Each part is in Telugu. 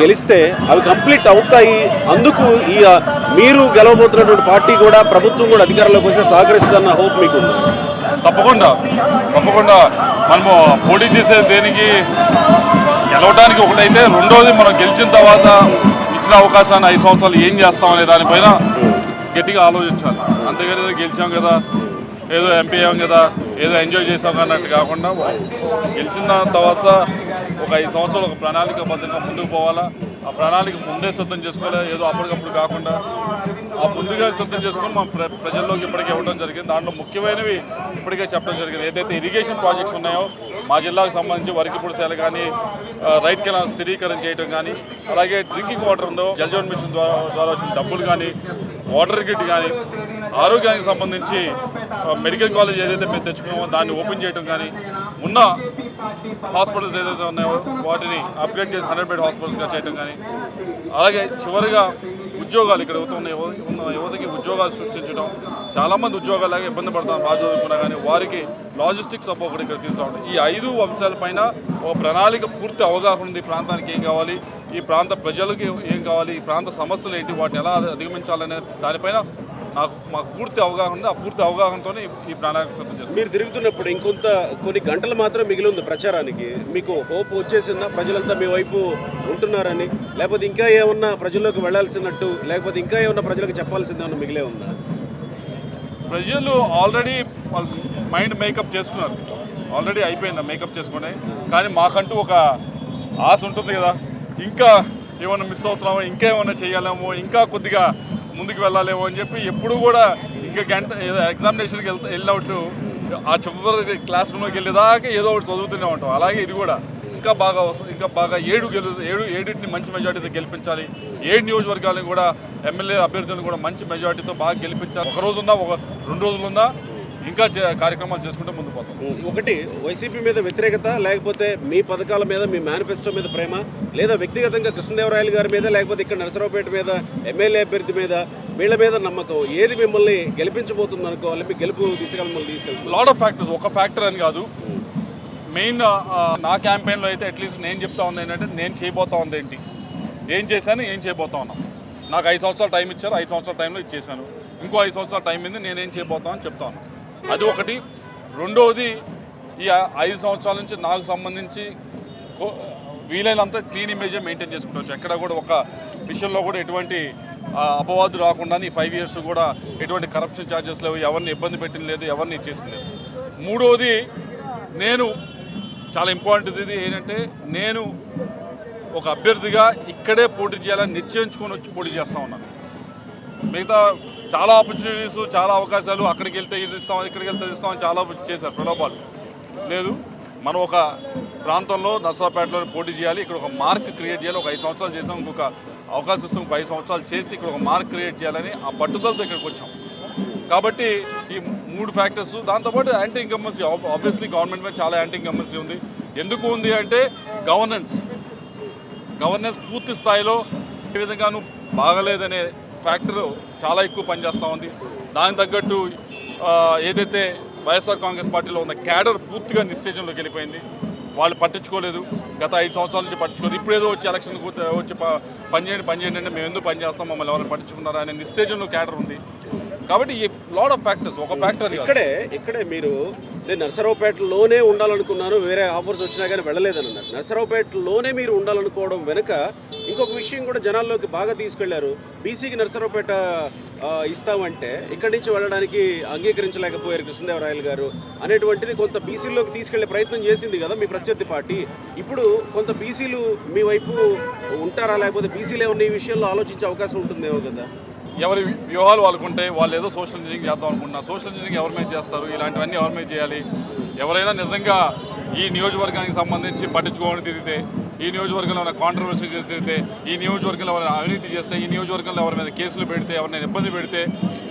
గెలిస్తే అవి కంప్లీట్ అవుతాయి. అందుకు ఈ మీరు గెలవబోతున్నటువంటి పార్టీ కూడా ప్రభుత్వం కూడా అధికారంలోకి వస్తే సహకరిస్తుందన్న హోప్ మీకు ఉంది. తప్పకుండా మనము పోటీ చేసే దేనికి గెలవడానికి ఒకటైతే, రెండోది మనం గెలిచిన తర్వాత ఇచ్చిన అవకాశాన్ని 5 సంవత్సరాలు ఏం చేస్తామనే దానిపైన గట్టిగా ఆలోచించాలి. అంతేగాని ఏదో గెలిచాం కదా, ఏదో ఎంపీ అయ్యాం కదా, ఏదో ఎంజాయ్ చేసాం అన్నట్టు కాకుండా గెలిచిన తర్వాత ఒక 5 సంవత్సరాలు ఒక ప్రణాళికాబద్ధంగా ముందుకు పోవాలా. ఆ ప్రణాళిక ముందే సిద్ధం చేసుకోవాలి, ఏదో అప్పటికప్పుడు కాకుండా ఆ ముందుగా సిద్ధం చేసుకొని మనం ప్రజల్లోకి ఇప్పటికే ఇవ్వడం జరిగింది. దాంట్లో ముఖ్యమైనవి ఇప్పటికే చెప్పడం జరిగింది. ఏదైతే ఇరిగేషన్ ప్రాజెక్ట్స్ ఉన్నాయో మా జిల్లాకు సంబంధించి వరికి పుడిసేలు కానీ, రైట్ కెనాల్ స్థిరీకరణ చేయడం కానీ, అలాగే డ్రింకింగ్ వాటర్ ఉందో జలజీవన్ మిషన్ ద్వారా వచ్చిన డబ్బులు కానీ, వాటర్ కిట్ కానీ, ఆరోగ్యానికి సంబంధించి మెడికల్ కాలేజ్ ఏదైతే మేము తెచ్చుకున్నామో దాన్ని ఓపెన్ చేయడం కానీ, ఉన్న హాస్పిటల్స్ ఏదైతే ఉన్నాయో వాటిని అప్గ్రేడ్ చేసి 100 బెడ్ హాస్పిటల్స్గా చేయడం కానీ, అలాగే చివరిగా ఉద్యోగాలు ఇక్కడ ఉన్న యువతకి ఉద్యోగాలు సృష్టించడం. చాలామంది ఉద్యోగాలు ఇబ్బంది పడుతున్నారు బాగా చదువుకున్నా కానీ, వారికి లాజిస్టిక్స్ సపోర్ట్ ఇక్కడ తీసుకురావడం. ఈ 5 అంశాలపైన ఒక ప్రణాళిక పూర్తి అవగాహన ఉంది. ఈ ప్రాంతానికి ఏం కావాలి, ఈ ప్రాంత ప్రజలకి ఏం కావాలి, ఈ ప్రాంత సమస్యలు ఏంటి, వాటిని ఎలా అధిగమించాలనే దానిపైన మాకు పూర్తి అవగాహన ఉంది. ఆ పూర్తి అవగాహనతోనే ఈ ప్రణాళిక సిద్ధం చేస్తాం. మీరు తిరుగుతున్నప్పుడు కొన్ని గంటలు మాత్రం మిగిలి ఉంది ప్రచారానికి. మీకు హోప్ వచ్చేసిందా ప్రజలంతా మీ వైపు ఉంటున్నారని, లేకపోతే ఇంకా ఏమన్నా ప్రజల్లోకి వెళ్లాల్సినట్టు, లేకపోతే ఇంకా ఏమన్నా ప్రజలకు చెప్పాల్సిందేమన్నా మిగిలే ఉందా? ప్రజలు ఆల్రెడీ వాళ్ళు మైండ్ మేకప్ చేసుకున్నారు. ఆల్రెడీ అయిపోయింది మేకప్ చేసుకునే. కానీ మాకంటూ ఒక ఆశ ఉంటుంది కదా, ఇంకా ఏమన్నా మిస్ అవుతున్నామో, ఇంకా ఏమన్నా చేయాలేమో, ఇంకా కొద్దిగా ముందుకు వెళ్ళాలేమో అని చెప్పి ఎప్పుడు కూడా ఇంకా గంట ఏదో ఎగ్జామినేషన్కి వెళ్ళినట్టు ఆ చివరి క్లాస్ రూమ్లోకి వెళ్ళేదాకా ఏదో ఒకటి చదువుతూనే ఉంటాం. అలాగే ఇది కూడా ఇంకా బాగా వస్తుంది. ఇంకా బాగా ఏడింటిని మంచి మెజార్టీతో గెలిపించాలి. 7 నియోజకవర్గాలను కూడా ఎమ్మెల్యే అభ్యర్థులను కూడా మంచి మెజార్టీతో బాగా గెలిపించాలి. ఒక రోజున్నా 2 రోజులున్నా ఇంకా కార్యక్రమాలు చేసుకుంటే ముందు పోతాం. ఒకటి, వైసీపీ మీద వ్యతిరేకత, లేకపోతే మీ పథకాల మీద, మీ మేనిఫెస్టో మీద ప్రేమ, లేదా వ్యక్తిగతంగా కృష్ణదేవరాయలు గారి మీద, లేకపోతే ఇక్కడ నరసరావుపేట మీద ఎమ్మెల్యే అభ్యర్థి మీద, వీళ్ళ మీద నమ్మకం, ఏది మిమ్మల్ని గెలిపించబోతుంది అనుకోవాలి, మీ గెలుపు దిశగా మిమ్మల్ని తీసుకెళ్తుంది? లాట్ ఆఫ్ ఫ్యాక్టర్స్, ఒక ఫ్యాక్టర్ అని కాదు. మెయిన్ నా క్యాంపెయిన్లో అయితే అట్లీస్ట్ నేను చెప్తా ఉంది ఏంటంటే, నేను చేయబోతా ఉంది ఏంటి, ఏం చేశాను, ఏం చేయబోతా ఉన్నాను. నాకు 5 సంవత్సరాలు టైం ఇచ్చారు, 5 సంవత్సరాల టైంలో ఇచ్చేసాను. ఇంకో 5 సంవత్సరాల టైం మీద నేనేం చేయబోతామని చెప్తాను. అది ఒకటి. రెండవది, ఈ 5 సంవత్సరాల నుంచి నాకు సంబంధించి వీలైనంత క్లీన్ ఇమేజే మెయింటైన్ చేసుకుంటూ ఎక్కడ కూడా ఒక విషయంలో కూడా ఎటువంటి అపవాదు రాకుండా ఈ 5 ఇయర్స్ కూడా ఎటువంటి కరప్షన్ ఛార్జెస్ లేవు, ఎవరిని ఇబ్బంది పెట్టిన లేదు, ఎవరిని చేసింది లేదు. మూడవది, నేను చాలా ఇంపార్టెంట్ ఇది ఏంటంటే, నేను ఒక అభ్యర్థిగా ఇక్కడే పోటీ చేయాలని నిశ్చయించుకొని వచ్చి పోటీ చేస్తూ ఉన్నాను. మిగతా చాలా ఆపర్చునిటీస్, చాలా అవకాశాలు, అక్కడికి వెళ్తే ఇది ఇస్తాం, ఇక్కడికి వెళ్తే ఇస్తామని చాలా చేశారు ప్రలోభాలు. లేదు, మనం ఒక ప్రాంతంలో నర్సరావుపేటలో పోటీ చేయాలి, ఇక్కడ ఒక మార్క్ క్రియేట్ చేయాలి. ఒక 5 సంవత్సరాలు చేసాం, ఇంకొక అవకాశం ఇస్తాం, 5 సంవత్సరాలు చేసి ఇక్కడ ఒక మార్క్ క్రియేట్ చేయాలని ఆ పట్టుదలతో ఇక్కడికి వచ్చాం. కాబట్టి ఈ 3 ఫ్యాక్టర్స్. దాంతోపాటు యాంటీ ఇన్కంబెన్సీ, ఆబ్వియస్లీ గవర్నమెంట్ మీద చాలా యాంటీ ఇన్కంబెన్సీ ఉంది. ఎందుకు ఉంది అంటే, గవర్నెన్స్ పూర్తి స్థాయిలో ఏ విధంగానూ బాగలేదనే ఫ్యాక్టర్ చాలా ఎక్కువ పనిచేస్తూ ఉంది. దానికి తగ్గట్టు ఏదైతే వైఎస్ఆర్ కాంగ్రెస్ పార్టీలో ఉన్న క్యాడర్ పూర్తిగా నిస్తేజంలోకి వెళ్ళిపోయింది. వాళ్ళు పట్టించుకోలేదు, గత 5 సంవత్సరాల నుంచి పట్టించుకోలేదు. ఇప్పుడు ఏదో వచ్చి ఎలక్షన్ వచ్చి పనిచేయండి అంటే మేము ఎందుకు పనిచేస్తాం, మమ్మల్ని ఎవరైనా పట్టించుకున్నారా అనే నిస్తేజంలో క్యాడర్ ఉంది. కాబట్టి ఈ లాట్ ఆఫ్ ఫ్యాక్టర్స్, ఒక ఫ్యాక్టర్ ఇక్కడే మీరు, నేను నర్సరావుపేటలోనే ఉండాలనుకున్నాను, వేరే ఆఫర్స్ వచ్చినా కానీ వెళ్ళలేదని అన్నారు. నర్సరావుపేటలోనే మీరు ఉండాలనుకోవడం వెనుక ఇంకొక విషయం కూడా జనాల్లోకి బాగా తీసుకెళ్లారు. బీసీకి నర్సరావుపేట ఇస్తామంటే ఇక్కడి నుంచి వెళ్ళడానికి అంగీకరించలేకపోయారు కృష్ణదేవరాయలు గారు అనేటువంటిది కొంత బీసీలోకి తీసుకెళ్లే ప్రయత్నం చేసింది కదా మీ ప్రత్యర్థి పార్టీ. ఇప్పుడు కొంత బీసీలు మీ వైపు ఉంటారా, లేకపోతే బీసీలు ఏమన్నా ఈ విషయంలో ఆలోచించే అవకాశం ఉంటుందేమో కదా? ఎవరి వ్యూహాలు వాళ్ళకుంటే, వాళ్ళు ఏదో సోషల్ ఇంజనీరింగ్ చేద్దాం అనుకుంటున్నారు. సోషల్ ఇంజనీరింగ్ ఎవరి మీద చేస్తారు, ఇలాంటివన్నీ ఎవరి మీద చేయాలి? ఎవరైనా నిజంగా ఈ నియోజకవర్గానికి సంబంధించి పట్టించుకోవడం తిరిగితే, ఈ నియోజకవర్గంలో ఉన్న కాంట్రవర్సీ చేసి తిరిగితే, ఈ నియోజకవర్గంలో ఎవరైనా అవినీతి చేస్తే, ఈ నియోజకవర్గంలో ఎవరి మీద కేసులు పెడితే, ఎవరైనా ఇబ్బంది పెడితే,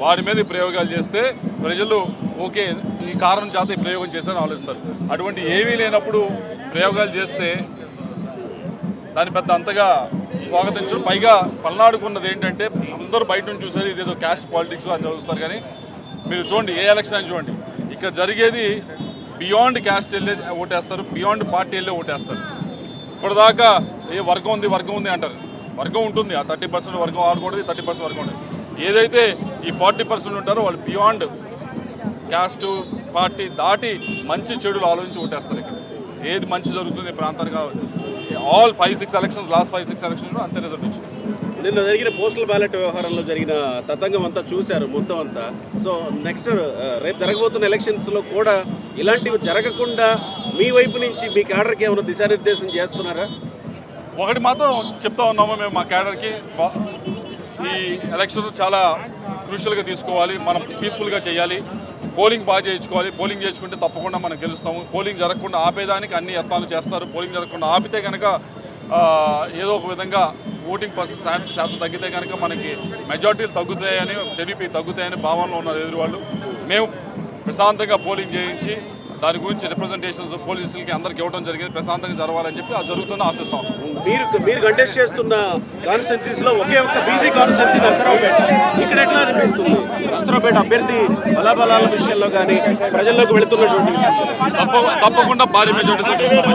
వారి మీద ప్రయోగాలు చేస్తే ప్రజలు ఓకే ఈ కారణం చేత ఈ ప్రయోగం చేశారని ఆలోచిస్తారు. అటువంటి ఏమీ లేనప్పుడు ప్రయోగాలు చేస్తే దాని పెద్ద అంతగా స్వాగతించడం. పైగా పల్నాడుకున్నది ఏంటంటే, అందరూ బయట నుంచి చూసేది ఇదేదో క్యాస్ట్ పాలిటిక్స్ అని చూస్తారు. కానీ మీరు చూడండి, ఏ ఎలక్షన్ అని చూడండి, ఇక్కడ జరిగేది బియాండ్ క్యాస్ట్ వెళ్ళే ఓటేస్తారు, బియాండ్ పార్టీ వెళ్ళే ఓటేస్తారు. ఇప్పటిదాకా ఏ వర్గం ఉంది అంటారు. వర్గం ఉంటుంది, ఆ 30% వర్గం ఆడకూడదు, 30% వర్గం ఉంటుంది. ఏదైతే ఈ 40% ఉంటారో వాళ్ళు బియాండ్ క్యాస్ట్ పార్టీ దాటి మంచి చెడులు ఆలోచించి ఓటేస్తారు. ఇక్కడ ఏది మంచి జరుగుతుంది ఈ ప్రాంతానికి, ఆల్ 5-6 ఎలక్షన్స్, లాస్ట్ 5-6 ఎలక్షన్స్ అంతే రిజల్ట్ వచ్చింది. నిన్న జరిగిన పోస్టల్ బ్యాలెట్ వ్యవహారంలో జరిగిన తతంగం అంతా చూశారు మొత్తం అంతా. సో నెక్స్ట్ రేపు జరగబోతున్న ఎలక్షన్స్లో కూడా ఇలాంటివి జరగకుండా మీ వైపు నుంచి మీ క్యాడర్కి ఏమైనా దిశానిర్దేశం చేస్తున్నారా? ఒకటి మాత్రం చెప్తా ఉన్నాము మేము మా క్యాడర్కి, ఈ ఎలక్షన్ చాలా క్రూషియల్గా తీసుకోవాలి, మనం పీస్ఫుల్గా చేయాలి, పోలింగ్ బాగా చేయించుకోవాలి. పోలింగ్ చేసుకుంటే తప్పకుండా మనం గెలుస్తాము. పోలింగ్ జరగకుండా ఆపేదానికి అన్ని యత్నాలు చేస్తారు. పోలింగ్ జరగకుండా ఆపితే కనుక ఏదో ఒక విధంగా ఓటింగ్ శాతం తగ్గితే కనుక మనకి మెజార్టీలు తగ్గుతాయని, టీడీపీ తగ్గుతాయని భావనలో ఉన్నారు ఎదురు వాళ్ళు. మేము ప్రశాంతంగా పోలింగ్ చేయించి దాని గురించి రిప్రజెంటేషన్స్ పోలీసులకి అందరికి ఇవ్వడం జరిగింది. ప్రశాంతంగా జరగాలని చెప్పి అది జరుగుతుందని ఆశిస్తాం. మీరు కంటెస్ట్ చేస్తున్న కాన్స్టిట్యున్సీస్లో ఒకే ఒక్క బీసీ కాన్స్టిట్యున్సీ నర్సరావుపేట. ఇక్కడ ఎట్లా అనిపిస్తుంది నర్సరావుపేట అభ్యర్థి బలాబలాల విషయంలో కానీ ప్రజల్లోకి వెళుతున్నటువంటి విషయంలో? తప్పకుండా భారీ మెజార్టీతో